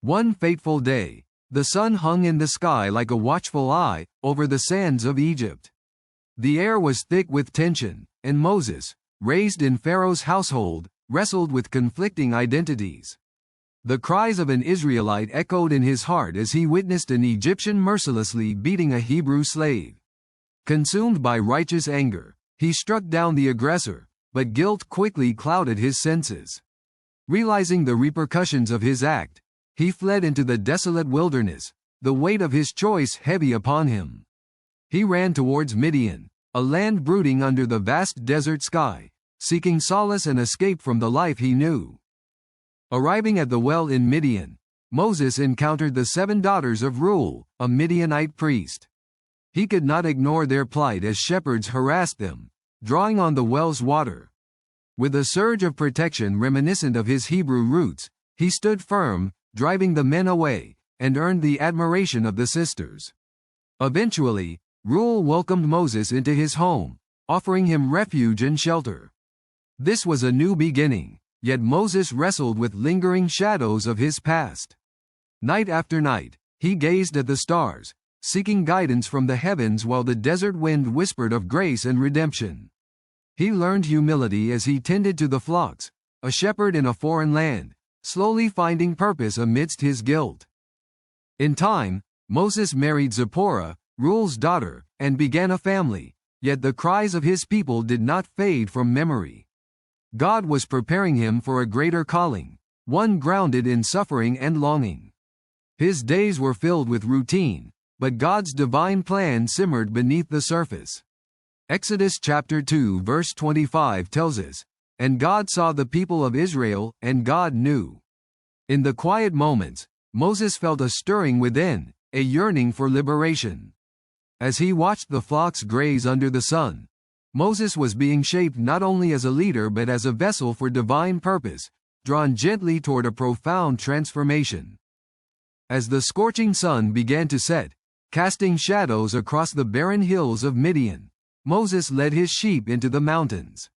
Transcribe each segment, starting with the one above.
One fateful day, the sun hung in the sky like a watchful eye over the sands of Egypt. The air was thick with tension, and Moses, raised in Pharaoh's household, wrestled with conflicting identities. The cries of an Israelite echoed in his heart as he witnessed an Egyptian mercilessly beating a Hebrew slave. Consumed by righteous anger, he struck down the aggressor, but guilt quickly clouded his senses. Realizing the repercussions of his act, he fled into the desolate wilderness, the weight of his choice heavy upon him. He ran towards Midian, a land brooding under the vast desert sky, seeking solace and escape from the life he knew. Arriving at the well in Midian, Moses encountered the 7 daughters of Reuel, a Midianite priest. He could not ignore their plight as shepherds harassed them, drawing on the well's water. With a surge of protection reminiscent of his Hebrew roots, he stood firm, driving the men away, and earned the admiration of the sisters. Eventually, Reuel welcomed Moses into his home, offering him refuge and shelter. This was a new beginning, yet Moses wrestled with lingering shadows of his past. Night after night, he gazed at the stars, seeking guidance from the heavens while the desert wind whispered of grace and redemption. He learned humility as he tended to the flocks, a shepherd in a foreign land, slowly finding purpose amidst his guilt. In time, Moses married Zipporah, Reuel's daughter, and began a family, yet the cries of his people did not fade from memory. God was preparing him for a greater calling, one grounded in suffering and longing. His days were filled with routine, but God's divine plan simmered beneath the surface. Exodus chapter 2 verse 25 tells us, "And God saw the people of Israel, and God knew." In the quiet moments, Moses felt a stirring within, a yearning for liberation. As he watched the flocks graze under the sun, Moses was being shaped not only as a leader but as a vessel for divine purpose, drawn gently toward a profound transformation. As the scorching sun began to set, casting shadows across the barren hills of Midian, Moses led his sheep into the mountains.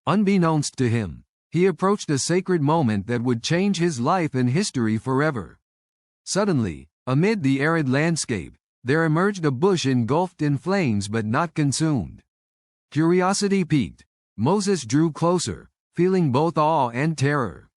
Unbeknownst to him, he approached a sacred moment that would change his life and history forever. Suddenly, amid the arid landscape, there emerged a bush engulfed in flames but not consumed. Curiosity piqued, Moses drew closer, feeling both awe and terror.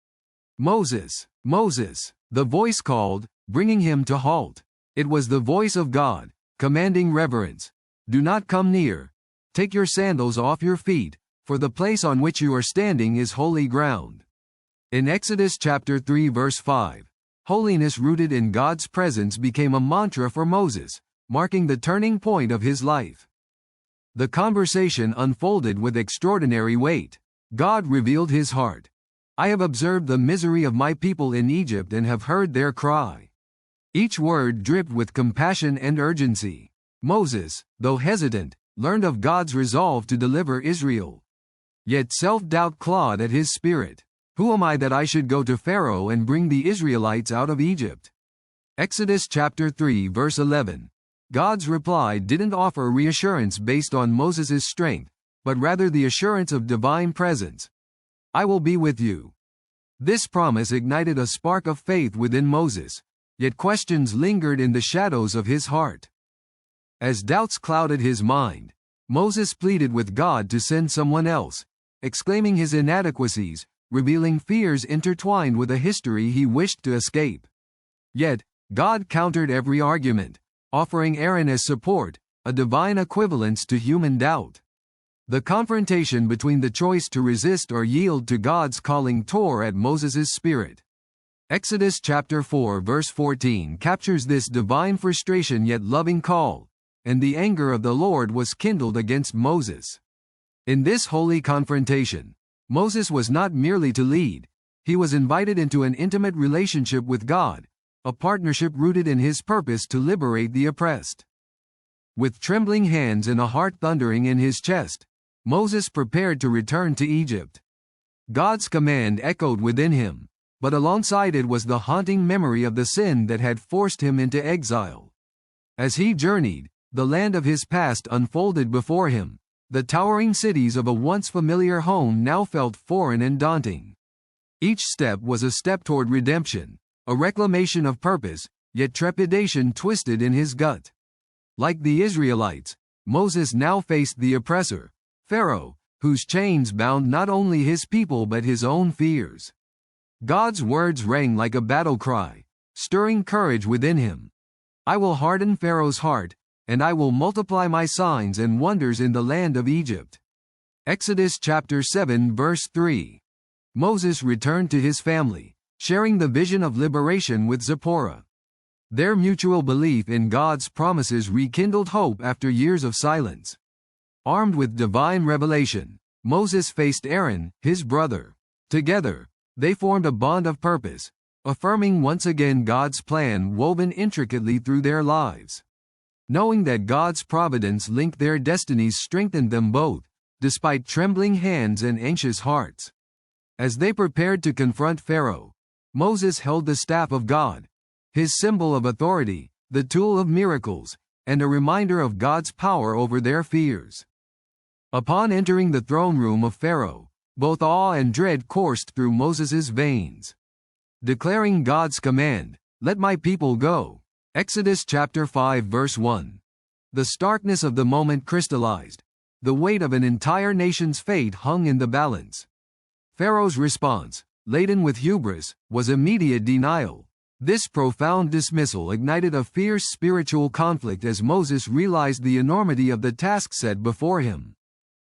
"Moses, Moses," the voice called, bringing him to halt. It was the voice of God, commanding reverence. "Do not come near. Take your sandals off your feet, for the place on which you are standing is holy ground." In Exodus chapter 3 verse 5, holiness rooted in God's presence became a mantra for Moses, marking the turning point of his life. The conversation unfolded with extraordinary weight. God revealed his heart. "I have observed the misery of my people in Egypt and have heard their cry." Each word dripped with compassion and urgency. Moses, though hesitant, learned of God's resolve to deliver Israel. Yet self-doubt clawed at his spirit. "Who am I that I should go to Pharaoh and bring the Israelites out of Egypt?" Exodus chapter 3 verse 11. God's reply didn't offer reassurance based on Moses' strength, but rather the assurance of divine presence. "I will be with you." This promise ignited a spark of faith within Moses, yet questions lingered in the shadows of his heart. As doubts clouded his mind, Moses pleaded with God to send someone else, exclaiming his inadequacies, revealing fears intertwined with a history he wished to escape. Yet, God countered every argument, offering Aaron as support, a divine equivalence to human doubt. The confrontation between the choice to resist or yield to God's calling tore at Moses' spirit. Exodus chapter 4 verse 14 captures this divine frustration yet loving call, "And the anger of the Lord was kindled against Moses." In this holy confrontation, Moses was not merely to lead, he was invited into an intimate relationship with God, a partnership rooted in his purpose to liberate the oppressed. With trembling hands and a heart thundering in his chest, Moses prepared to return to Egypt. God's command echoed within him, but alongside it was the haunting memory of the sin that had forced him into exile. As he journeyed, the land of his past unfolded before him. The towering cities of a once familiar home now felt foreign and daunting. Each step was a step toward redemption, a reclamation of purpose, yet trepidation twisted in his gut. Like the Israelites, Moses now faced the oppressor, Pharaoh, whose chains bound not only his people but his own fears. God's words rang like a battle cry, stirring courage within him. I will harden Pharaoh's heart, and I will multiply my signs and wonders in the land of Egypt. Exodus chapter 7 verse 3. Moses returned to his family, sharing the vision of liberation with Zipporah. Their mutual belief in God's promises rekindled hope after years of silence. Armed with divine revelation, Moses faced Aaron, his brother. Together, they formed a bond of purpose, affirming once again God's plan woven intricately through their lives. Knowing that God's providence linked their destinies strengthened them both, despite trembling hands and anxious hearts. As they prepared to confront Pharaoh, Moses held the staff of God, his symbol of authority, the tool of miracles, and a reminder of God's power over their fears. Upon entering the throne room of Pharaoh, both awe and dread coursed through Moses's veins. Declaring God's command, "Let my people go." Exodus chapter 5 verse 1. The starkness of the moment crystallized. The weight of an entire nation's fate hung in the balance. Pharaoh's response, laden with hubris, was immediate denial. This profound dismissal ignited a fierce spiritual conflict as Moses realized the enormity of the task set before him.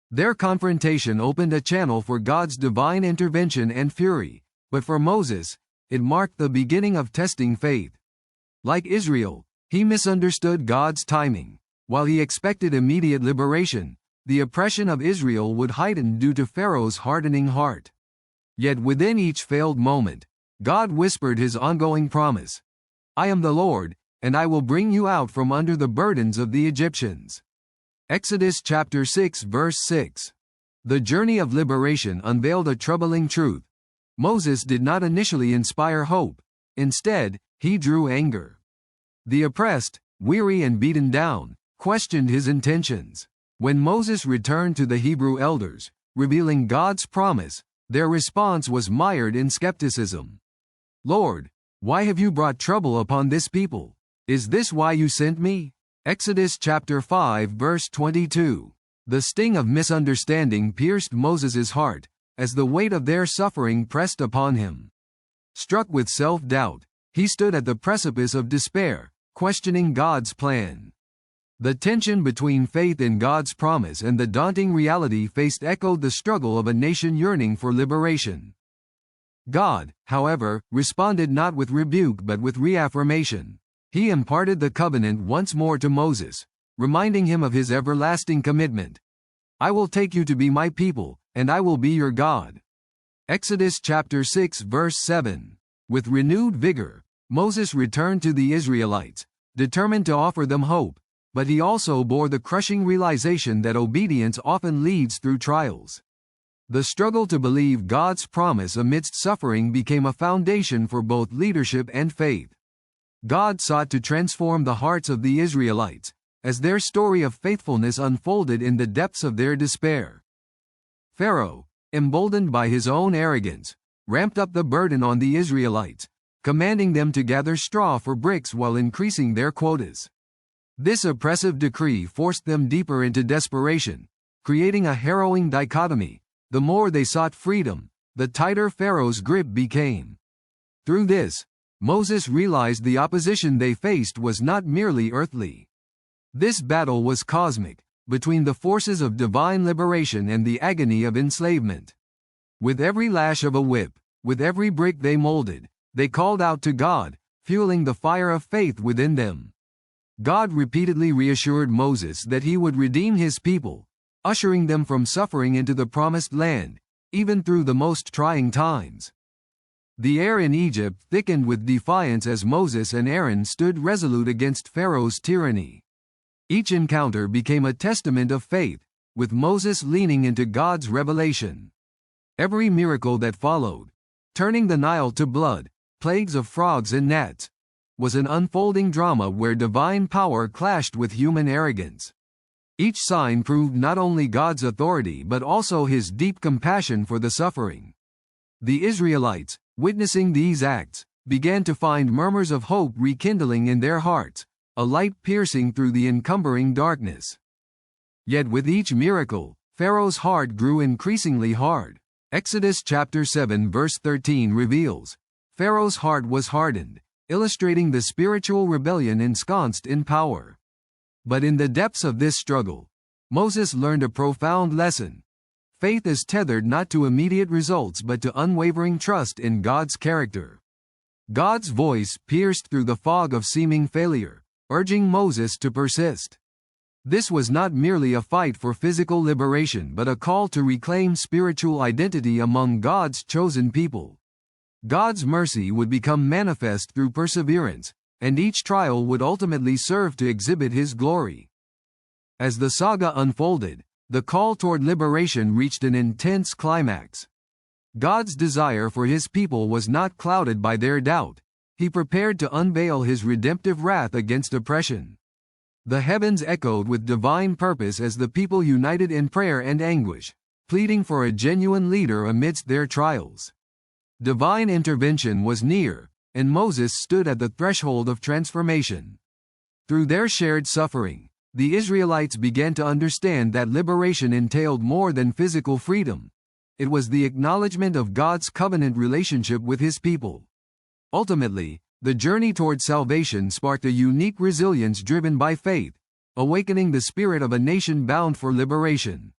Their confrontation opened a channel for God's divine intervention and fury, but for Moses, it marked the beginning of testing faith. Like Israel, he misunderstood God's timing. While he expected immediate liberation, the oppression of Israel would heighten due to Pharaoh's hardening heart. Yet within each failed moment, God whispered his ongoing promise. I am the Lord, and I will bring you out from under the burdens of the Egyptians. Exodus chapter 6 verse 6. The journey of liberation unveiled a troubling truth. Moses did not initially inspire hope. Instead, he drew anger. The oppressed, weary and beaten down, questioned his intentions. When Moses returned to the Hebrew elders, revealing God's promise, their response was mired in skepticism. Lord, why have you brought trouble upon this people? Is this why you sent me? Exodus chapter 5 verse 22. The sting of misunderstanding pierced Moses's heart, as the weight of their suffering pressed upon him. Struck with self-doubt, he stood at the precipice of despair, questioning God's plan. The tension between faith in God's promise and the daunting reality faced echoed the struggle of a nation yearning for liberation. God, however, responded not with rebuke but with reaffirmation. He imparted the covenant once more to Moses, reminding him of his everlasting commitment. I will take you to be my people, and I will be your God. Exodus chapter 6 verse 7. With renewed vigor, Moses returned to the Israelites, determined to offer them hope, but he also bore the crushing realization that obedience often leads through trials. The struggle to believe God's promise amidst suffering became a foundation for both leadership and faith. God sought to transform the hearts of the Israelites, as their story of faithfulness unfolded in the depths of their despair. Pharaoh, emboldened by his own arrogance, ramped up the burden on the Israelites, commanding them to gather straw for bricks while increasing their quotas. This oppressive decree forced them deeper into desperation, creating a harrowing dichotomy. The more they sought freedom, the tighter Pharaoh's grip became. Through this, Moses realized the opposition they faced was not merely earthly. This battle was cosmic, between the forces of divine liberation and the agony of enslavement. With every lash of a whip, with every brick they molded, they called out to God, fueling the fire of faith within them. God repeatedly reassured Moses that he would redeem his people, ushering them from suffering into the promised land, even through the most trying times. The air in Egypt thickened with defiance as Moses and Aaron stood resolute against Pharaoh's tyranny. Each encounter became a testament of faith, with Moses leaning into God's revelation. Every miracle that followed, turning the Nile to blood, plagues of frogs and gnats, was an unfolding drama where divine power clashed with human arrogance. Each sign proved not only God's authority but also his deep compassion for the suffering. The Israelites, witnessing these acts, began to find murmurs of hope rekindling in their hearts, a light piercing through the encumbering darkness. Yet with each miracle, Pharaoh's heart grew increasingly hard. Exodus chapter 7 verse 13 reveals, Pharaoh's heart was hardened, illustrating the spiritual rebellion ensconced in power. But in the depths of this struggle, Moses learned a profound lesson. Faith is tethered not to immediate results but to unwavering trust in God's character. God's voice pierced through the fog of seeming failure, urging Moses to persist. This was not merely a fight for physical liberation but a call to reclaim spiritual identity among God's chosen people. God's mercy would become manifest through perseverance, and each trial would ultimately serve to exhibit His glory. As the saga unfolded, the call toward liberation reached an intense climax. God's desire for His people was not clouded by their doubt. He prepared to unveil His redemptive wrath against oppression. The heavens echoed with divine purpose as the people united in prayer and anguish, pleading for a genuine leader amidst their trials. Divine intervention was near, and Moses stood at the threshold of transformation. Through their shared suffering, the Israelites began to understand that liberation entailed more than physical freedom. It was the acknowledgement of God's covenant relationship with His people. Ultimately, the journey toward salvation sparked a unique resilience driven by faith, awakening the spirit of a nation bound for liberation.